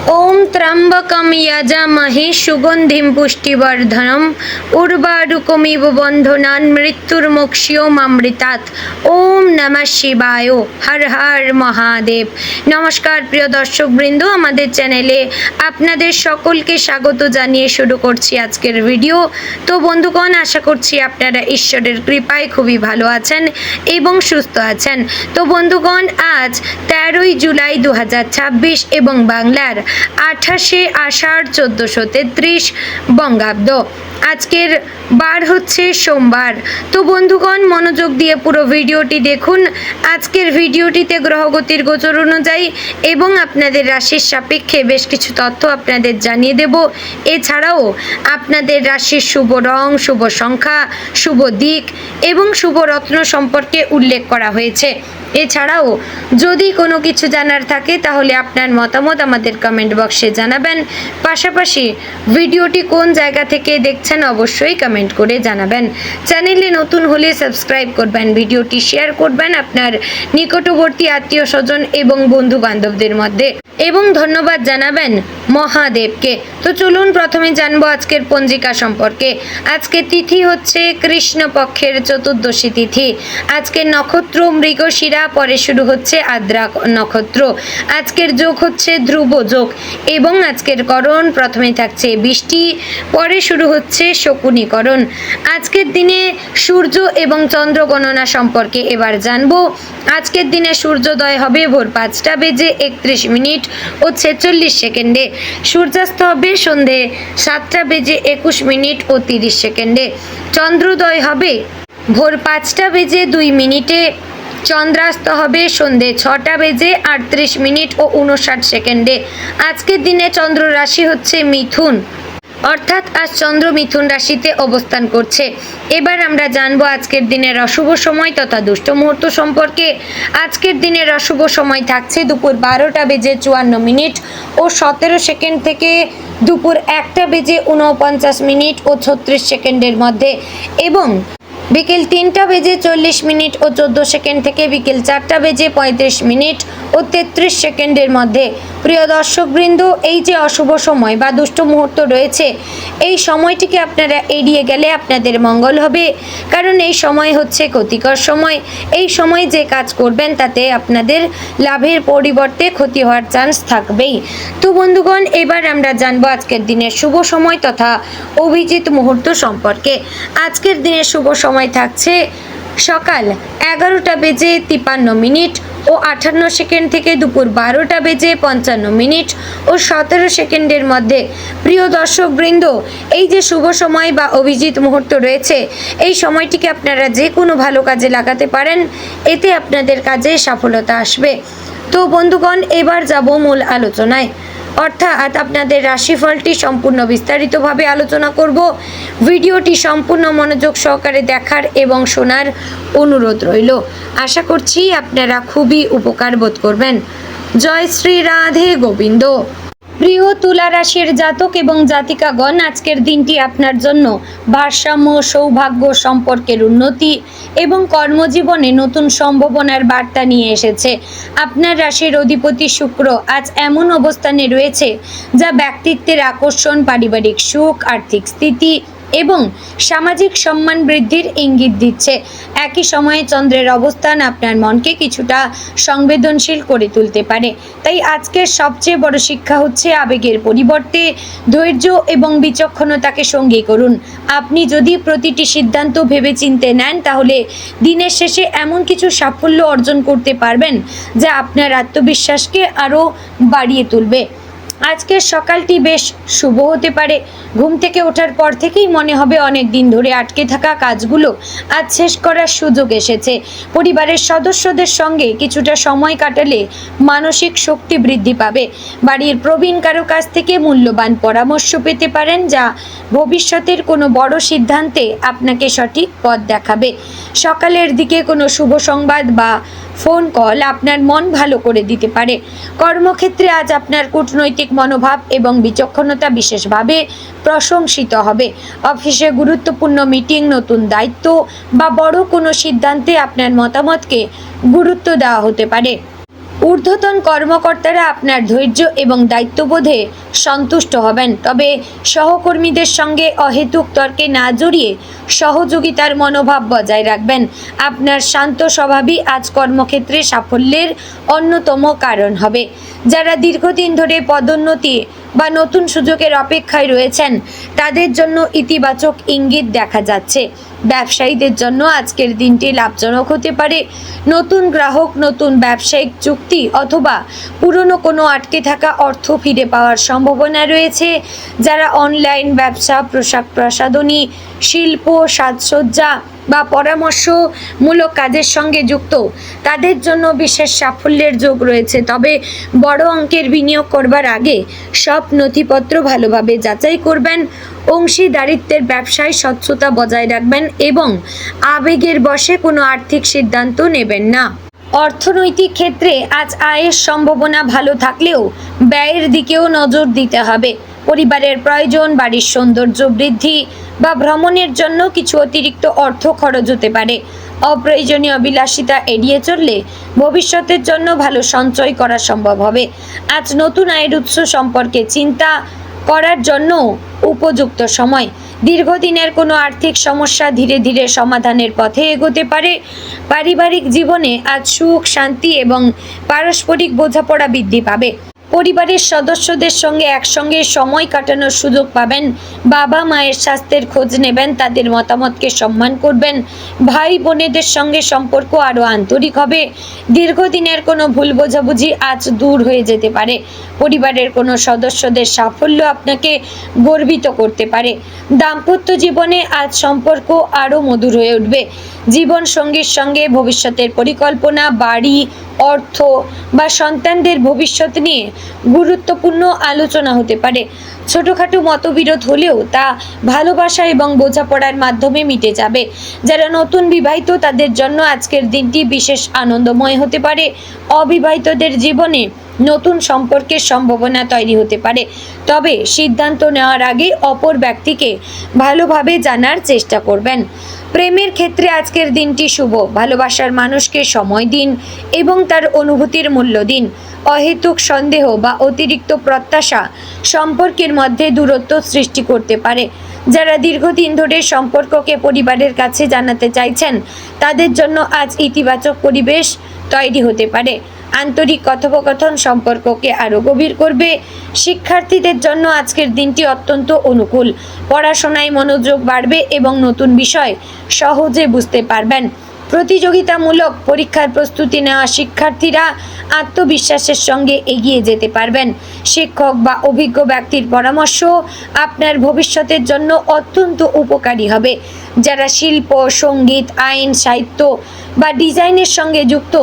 ओम त्र्यंबकम यजामहे सुगंधिं पुष्टिवर्धनम उर्वारुकमिव बंधनान् मृत्युर्मुक्षीयमामृतात्। ओम नमः शिवाय। हर हर महादेव। नमस्कार प्रिय दर्शक बृंद, আমাদের চ্যানেলে আপনাদের সকলকে স্বাগত জানিয়ে শুরু করছি আজকের ভিডিও। তো বন্ধুগণ, আশা করছি আপনারা ঈশ্বরের কৃপায় খুবই ভালো আছেন এবং সুস্থ আছেন। তো বন্ধুগণ, আজ 13ই জুলাই 2026 এবং বাংলার 28শে আষাঢ় 1433 বঙ্গাব্দ। আজকের বার হচ্ছে সোমবার। তো বন্ধুগণ, মনোযোগ দিয়ে পুরো ভিডিওটি দেখুন। আজকের ভিডিওটিতে গ্রহগতির গোচর অনুযায়ী এবং আপনাদের রাশির সাপেক্ষে বেশ কিছু তথ্য আপনাদের জানিয়ে দেব। এছাড়াও আপনাদের রাশির শুভ রং, শুভ সংখ্যা, শুভ দিক এবং শুভ রত্ন সম্পর্কে উল্লেখ করা হয়েছে। এছাড়াও যদি কোনো কিছু জানার থাকে তাহলে আপনার মতামত আমাদের কমেন্ট বক্সে জানাবেন। পাশাপাশি ভিডিওটি কোন জায়গা থেকে দেখছেন অবশ্যই কমেন্ট করে জানাবেন। চ্যানেলে নতুন হলে সাবস্ক্রাইব করবেন, ভিডিওটি শেয়ার করবেন আপনার নিকটবর্তী আত্মীয় স্বজন এবং বন্ধু বান্ধবদের মধ্যে এবং ধন্যবাদ জানাবেন মহাদেবকে। তো চলুন প্রথমে জানবো আজকের পঞ্জিকা সম্পর্কে। আজকের তিথি হচ্ছে কৃষ্ণপক্ষের চতুর্দশী তিথি। আজকের নক্ষত্র মৃগশিরা, পরে শুরু হচ্ছে আদ্রা নক্ষত্র। আজকের যোগ হচ্ছে ধ্রুব যোগ এবং আজকের করণ প্রথমে থাকছে বৃষ্টি, পরে শুরু হচ্ছে শকুনিকরণ। আজকের দিনে সূর্য এবং চন্দ্র গণনা সম্পর্কে এবার জানবো। আজকের দিনে সূর্যোদয় হবে ভোর 5টা বেজে 31 মিনিট ও 46 সেকেন্ডে। সূর্যাস্ত হবে সন্ধে 7টা বেজে 21 মিনিট ও 30 সেকেন্ডে। চন্দ্রোদয় হবে ভোর 5টা বেজে 2 মিনিটে। চন্দ্রাস্ত হবে সন্ধে 6টা বেজে 38 মিনিট ও 59 সেকেন্ডে। আজকের দিনে চন্দ্র রাশি হচ্ছে মিথুন, অর্থাৎ আজ চন্দ্র মিথুন রাশিতে অবস্থান করছে। এবার আমরা জানবো আজকের দিনের অশুভ সময় তথা দুষ্ট মুহূর্ত সম্পর্কে। আজকের দিনের অশুভ সময় থাকছে দুপুর 12টা বেজে 54 মিনিট ও 17 সেকেন্ড থেকে দুপুর 1টা বেজে 49 মিনিট ও 36 সেকেন্ডের মধ্যে এবং বিকেল 3টা বেজে 40 মিনিট ও 14 সেকেন্ড থেকে বিকেল 4টা বেজে 35 মিনিট ও 33 সেকেন্ডের মধ্যে। প্রিয় দর্শকবৃন্দ, এই যে অশুভ সময় বা দুষ্ট মুহূর্ত রয়েছে, এই সময়টিকে আপনারা এড়িয়ে গেলে আপনাদের মঙ্গল হবে, কারণ এই সময় হচ্ছে ক্ষতিকর সময়। এই সময় যে কাজ করবেন তাতে আপনাদের লাভের পরিবর্তে ক্ষতি হওয়ার চান্স থাকবেই। তো বন্ধুগণ, এবার আমরা জানবো আজকের দিনের শুভ সময় তথা অভিজিৎ মুহূর্ত সম্পর্কে। আজকের দিনের শুভ সময় থাকছে সকাল 11টা বেজে 53 মিনিট ও 58 সেকেন্ড থেকে দুপুর 12টা বেজে 55 মিনিট ও 17 সেকেন্ডের মধ্যে। প্রিয় দর্শকবৃন্দ, এই যে শুভ সময় বা অভিজিৎ মুহূর্ত রয়েছে, এই সময়টিকে আপনারা যে কোনো ভালো কাজে লাগাতে পারেন, এতে আপনাদের কাজে সফলতা আসবে। তো বন্ধুগণ, এবার যাব মূল আলোচনায়, অর্থাৎ আপনাদের রাশিফলটি সম্পূর্ণ বিস্তারিতভাবে আলোচনা করব। ভিডিওটি সম্পূর্ণ মনোযোগ সহকারে দেখার এবং শোনার অনুরোধ রইল। আশা করছি আপনারা খুবই উপকার বোধ করবেন। জয় শ্রী রাধে গোবিন্দ। প্রিয় তুলা রাশির জাতক এবং জাতিকাগণ, আজকের দিনটি আপনার জন্য ভারসাম্য, সৌভাগ্য, সম্পর্কের উন্নতি এবং কর্মজীবনে নতুন সম্ভাবনার বার্তা নিয়ে এসেছে। আপনার রাশির অধিপতি শুক্র আজ এমন অবস্থানে রয়েছে যা ব্যক্তিত্বের আকর্ষণ, পারিবারিক সুখ, আর্থিক স্থিতি এবং সামাজিক সম্মান বৃদ্ধির ইঙ্গিত দিচ্ছে। একই সময়ে চন্দ্রের অবস্থান আপনার মনকে কিছুটা সংবেদনশীল করে তুলতে পারে। তাই আজকের সবচেয়ে বড় শিক্ষা হচ্ছে আবেগের পরিবর্তে ধৈর্য এবং বিচক্ষণতাকে সঙ্গী করুন। আপনি যদি প্রতিটি সিদ্ধান্ত ভেবেচিন্তে নেন তাহলে দিনের শেষে এমন কিছু সাফল্য অর্জন করতে পারবেন যা আপনার আত্মবিশ্বাসকে আরও বাড়িয়ে তুলবে। আজকের সকালটি বেশ শুভ হতে পারে। ঘুম থেকে ওঠার পর থেকেই মনে হবে অনেক দিন ধরে আটকে থাকা কাজগুলো আজ শেষ করার সুযোগ এসেছে। পরিবারের সদস্যদের সঙ্গে কিছুটা সময় কাটালে মানসিক শক্তি বৃদ্ধি পাবে। বাড়ির প্রবীণ কারো কাছ থেকে মূল্যবান পরামর্শ পেতে পারেন, যা ভবিষ্যতের কোনো বড় সিদ্ধান্তে আপনাকে সঠিক পথ দেখাবে। সকালের দিকে কোনো শুভ সংবাদ বা ফোন কল আপনার মন ভালো করে দিতে পারে। কর্মক্ষেত্রে আজ আপনার কূটনৈতিক মনোভাব এবং বিচক্ষণতা বিশেষভাবে প্রশংসিত হবে। অফিসে গুরুত্বপূর্ণ মিটিং, নতুন দায়িত্ব বা বড় কোনো সিদ্ধান্তে আপনার মতামতকে গুরুত্ব দেওয়া হতে পারে। ঊর্ধ্বতন কর্মকর্তারা আপনার ধৈর্য এবং দায়িত্ববোধে সন্তুষ্ট হবেন, তবে সহকর্মীদের সঙ্গে অহেতুক তর্কে না জড়িয়ে সহযোগিতার মনোভাব বজায় রাখবেন। আপনার শান্ত স্বভাবই আজ কর্মক্ষেত্রে সাফল্যের অন্যতম কারণ হবে। যারা দীর্ঘদিন ধরে পদোন্নতি বা নতুন সুযোগের অপেক্ষায় রয়েছেন তাদের জন্য ইতিবাচক ইঙ্গিত দেখা যাচ্ছে। ব্যবসায়ীদের জন্য আজকের দিনটি লাভজনক হতে পারে। নতুন গ্রাহক, নতুন ব্যবসায়িক চুক্তি অথবা পুরনো কোনো আটকে থাকা অর্থ ফিরে পাওয়ার সম্ভাবনা রয়েছে। যারা অনলাইন ব্যবসা, পোশাক প্রসাধনী, শিল্প, সাজসজ্জা বা পরামর্শমূলক কাজের সঙ্গে যুক্ত তাদের জন্য বিশেষ সাফল্যের যোগ রয়েছে। তবে বড় অঙ্কের বিনিয়োগ করবার আগে সব নথিপত্র ভালোভাবে যাচাই করবেন। অংশীদারিত্বের ব্যবসায় স্বচ্ছতা বজায় রাখবেন এবং আবেগের বশে কোনো আর্থিক সিদ্ধান্ত নেবেন না। অর্থনৈতিক ক্ষেত্রে আজ আয়ের সম্ভাবনা ভালো থাকলেও ব্যয়ের দিকেও নজর দিতে হবে। পরিবারের প্রয়োজন, বাড়ির সৌন্দর্য বৃদ্ধি বা ভ্রমণের জন্য কিছু অতিরিক্ত অর্থ খরচ হতে পারে। অপ্রয়োজনীয় বিলাসিতা এড়িয়ে চললে ভবিষ্যতের জন্য ভালো সঞ্চয় করা সম্ভব হবে। আজ নতুন আয়ের উৎস সম্পর্কে চিন্তা করার জন্য উপযুক্ত সময়। দীর্ঘদিনের কোনো আর্থিক সমস্যা ধীরে ধীরে সমাধানের পথে এগোতে পারে। পারিবারিক জীবনে আজ সুখ, শান্তি এবং পারস্পরিক বোঝাপড়া বৃদ্ধি পাবে। পরিবারের সদস্যদের সঙ্গে একসঙ্গে সময় কাটানোর সুযোগ পাবেন। বাবা মায়ের স্বাস্থ্যের খোঁজ নেবেন, তাদের মতামতকে সম্মান করবেন। ভাই বোনেদের সঙ্গে সম্পর্ক আরও আন্তরিক হবে। দীর্ঘদিনের কোনো ভুল বোঝাবুঝি আজ দূর হয়ে যেতে পারে। পরিবারের কোনো সদস্যদের সাফল্য আপনাকে গর্বিত করতে পারে। দাম্পত্য জীবনে আজ সম্পর্ক আরও মধুর হয়ে উঠবে। জীবন সঙ্গীর সঙ্গে ভবিষ্যতের পরিকল্পনা, বাড়ি, অর্থ বা সন্তানদের ভবিষ্যৎ নিয়ে গুরুত্বপূর্ণ আলোচনা হতে পারে। ছোটোখাটো মতবিরোধ হলেও তা ভালোবাসা এবং বোঝাপড়ার মাধ্যমে মিটে যাবে। যারা নতুন বিবাহিত তাদের জন্য আজকের দিনটি বিশেষ আনন্দময় হতে পারে। অবিবাহিতদের জীবনে নতুন সম্পর্কের সম্ভাবনা তৈরি হতে পারে, তবে সিদ্ধান্ত নেওয়ার আগে অপর ব্যক্তিকে ভালোভাবে জানার চেষ্টা করবেন। প্রেমের ক্ষেত্রে আজকের দিনটি শুভ। ভালোবাসার মানুষকে সময় দিন এবং তার অনুভূতির মূল্য দিন। অহেতুক সন্দেহ বা অতিরিক্ত প্রত্যাশা সম্পর্কের মধ্যে দূরত্ব সৃষ্টি করতে পারে। যারা দীর্ঘদিন ধরে সম্পর্ককে পরিবারের কাছে জানাতে চাইছেন তাদের জন্য আজ ইতিবাচক পরিবেশ তৈরি হতে পারে। আন্তরিক কথোপকথন সম্পর্ককে আরও গভীর করবে। শিক্ষার্থীদের জন্য আজকের দিনটি অত্যন্ত অনুকূল। পড়াশোনায় মনোযোগ বাড়বে এবং নতুন বিষয় সহজে বুঝতে পারবেন। প্রতিযোগিতামূলক পরীক্ষার প্রস্তুতি নেওয়া শিক্ষার্থীরা আত্মবিশ্বাসের সঙ্গে এগিয়ে যেতে পারবেন। শিক্ষক বা অভিজ্ঞ ব্যক্তির পরামর্শ আপনার ভবিষ্যতের জন্য অত্যন্ত উপকারী হবে। যারা শিল্প, সঙ্গীত, আইন, সাহিত্য বা ডিজাইনের সঙ্গে যুক্ত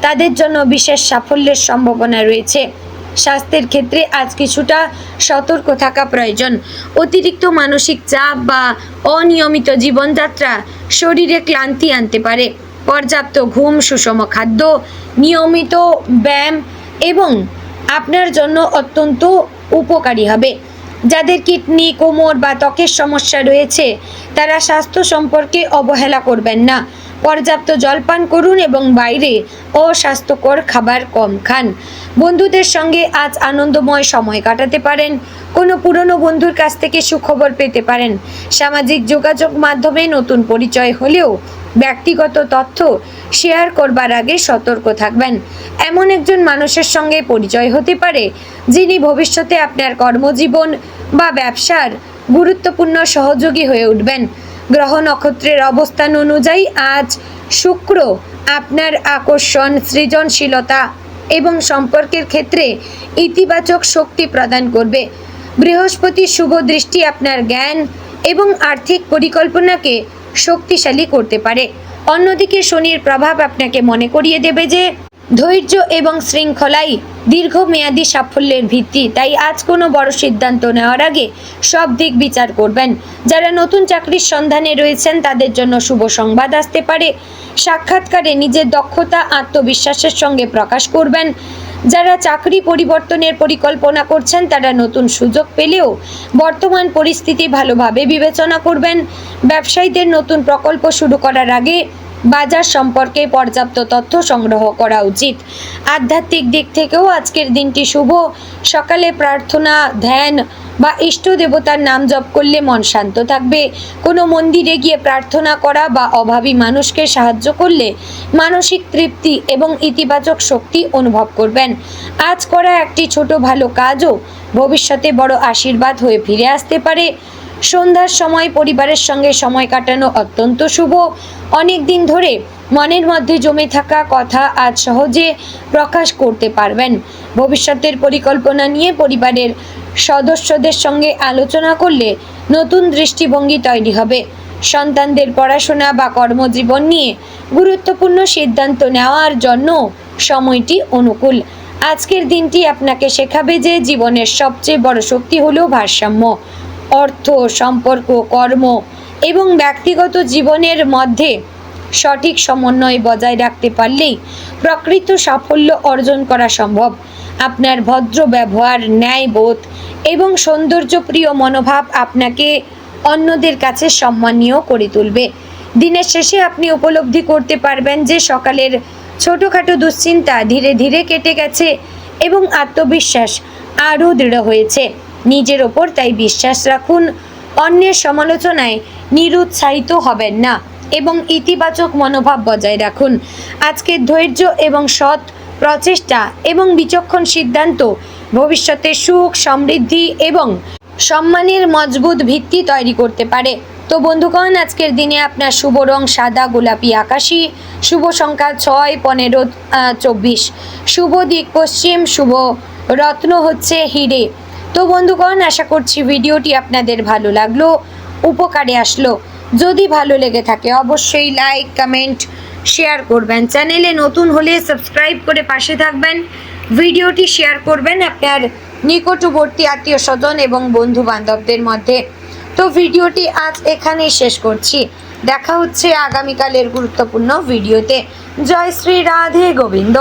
তাদের জন্য বিশেষ সাফল্যের সম্ভাবনা রয়েছে। স্বাস্থ্যের ক্ষেত্রে আজ কিছুটা সতর্ক থাকা প্রয়োজন। অতিরিক্ত মানসিক চাপ বা অনিয়মিত জীবনযাত্রা শরীরে ক্লান্তি আনতে পারে। পর্যাপ্ত ঘুম, সুষম খাদ্য, নিয়মিত ব্যায়াম এবং আপনার জন্য অত্যন্ত উপকারী হবে। যাদের কিডনি, কোমর বা ত্বকের সমস্যা রয়েছে তারা স্বাস্থ্য সম্পর্কে অবহেলা করবেন না। পর্যাপ্ত জলপান করুন এবং বাইরে অস্বাস্থ্যকর খাবার কম খান। বন্ধুদের সঙ্গে আজ আনন্দময় সময় কাটাতে পারেন। কোনো পুরনো বন্ধুর কাছ থেকে সুখবর পেতে পারেন। সামাজিক যোগাযোগ মাধ্যমে নতুন পরিচয় হলেও ব্যক্তিগত তথ্য শেয়ার করবার আগে সতর্ক থাকবেন। এমন একজন মানুষের সঙ্গে পরিচয় হতে পারে যিনি ভবিষ্যতে আপনার কর্মজীবন বা ব্যবসার গুরুত্বপূর্ণ সহযোগী হয়ে উঠবেন। গ্রহ নক্ষত্রের অবস্থান অনুযায়ী আজ শুক্র আপনার আকর্ষণ, সৃজনশীলতা এবং সম্পর্কের ক্ষেত্রে ইতিবাচক শক্তি প্রদান করবে। বৃহস্পতির শুভ দৃষ্টি আপনার জ্ঞান এবং আর্থিক পরিকল্পনাকে শক্তিশালী করতে পারে। অন্যদিকে শনির প্রভাব আপনাকে মনে করিয়ে দেবে যে ধৈর্য এবং শৃঙ্খলাই দীর্ঘমেয়াদী সাফল্যের ভিত্তি। তাই আজ কোনো বড় সিদ্ধান্ত নেওয়ার আগে সব দিক বিচার করবেন। যারা নতুন চাকরির সন্ধানে রয়েছেন তাদের জন্য শুভ সংবাদ আসতে পারে। সাক্ষাৎকারে নিজের দক্ষতা আত্মবিশ্বাসের সঙ্গে প্রকাশ করবেন। যারা চাকরি পরিবর্তনের পরিকল্পনা করছেন তারা নতুন সুযোগ পেলেও বর্তমান পরিস্থিতি ভালোভাবে বিবেচনা করবেন। ব্যবসায়ীদের নতুন প্রকল্প শুরু করার আগে বাজার সম্পর্কে পর্যাপ্ত তথ্য সংগ্রহ করা উচিত। আধ্যাত্মিক দিক থেকেও আজকের দিনটি শুভ। সকালে প্রার্থনা, ধ্যান বা ইষ্ট দেবতার নাম জপ করলে মন শান্ত থাকবে। কোনো মন্দিরে গিয়ে প্রার্থনা করা বা অভাবী মানুষকে সাহায্য করলে মানসিক তৃপ্তি এবং ইতিবাচক শক্তি অনুভব করবেন। আজ করা একটি ছোট ভালো কাজও ভবিষ্যতে বড় আশীর্বাদ হয়ে ফিরে আসতে পারে। সন্ধ্যার সময় পরিবারের সঙ্গে সময় কাটানো অত্যন্ত শুভ। অনেক দিন ধরে মনের মধ্যে জমে থাকা কথা আজ সহজে প্রকাশ করতে পারবেন। ভবিষ্যতের পরিকল্পনা নিয়ে পরিবারের সদস্যদের সঙ্গে আলোচনা করলে নতুন দৃষ্টিভঙ্গি তৈরি হবে। সন্তানদের পড়াশোনা বা কর্মজীবন নিয়ে গুরুত্বপূর্ণ সিদ্ধান্ত নেওয়ার জন্য সময়টি অনুকূল। আজকের দিনটি আপনাকে শেখাবে যে জীবনের সবচেয়ে বড় শক্তি হলো ভারসাম্য। অর্থ, সম্পর্ক, কর্ম এবং ব্যক্তিগত জীবনের মধ্যে সঠিক সমন্বয় বজায় রাখতে পারলেই প্রকৃত সাফল্য অর্জন করা সম্ভব। আপনার ভদ্র ব্যবহার, ন্যায়বোধ এবং সৌন্দর্যপ্রিয় মনোভাব আপনাকে অন্যদের কাছে সম্মানীয় করে তুলবে। দিনের শেষে আপনি উপলব্ধি করতে পারবেন যে সকালের ছোটোখাটো দুশ্চিন্তা ধীরে ধীরে কেটে গেছে এবং আত্মবিশ্বাস আরও দৃঢ় হয়েছে। নিজের ওপর তাই বিশ্বাস রাখুন, অন্যের সমালোচনায় নিরুৎসাহিত হবেন না এবং ইতিবাচক মনোভাব বজায় রাখুন। আজকের ধৈর্য এবং সৎ প্রচেষ্টা এবং বিচক্ষণ সিদ্ধান্ত ভবিষ্যতে সুখ, সমৃদ্ধি এবং সম্মানের মজবুত ভিত্তি তৈরি করতে পারে। তো বন্ধুগণ, আজকের দিনে আপনার শুভ রং সাদা, গোলাপি, আকাশি। শুভ সংখ্যা 6, 15, 24। শুভ দিক পশ্চিম। শুভ রত্ন হচ্ছে হিরে। তো বন্ধুগণ, আশা করছি ভিডিওটি আপনাদের ভালো লাগলো, উপকারে আসলো। যদি ভালো লেগে থাকে অবশ্যই লাইক, কমেন্ট, শেয়ার করবেন। চ্যানেলে নতুন হলে সাবস্ক্রাইব করে পাশে থাকবেন। ভিডিওটি শেয়ার করবেন আপনার নিকটবর্তী আত্মীয় স্বজন এবং বন্ধু বান্ধবদের মধ্যে। তো ভিডিওটি আজ এখানেই শেষ করছি। দেখা হচ্ছে আগামীকালের গুরুত্বপূর্ণ ভিডিওতে। জয় শ্রী রাধে গোবিন্দ।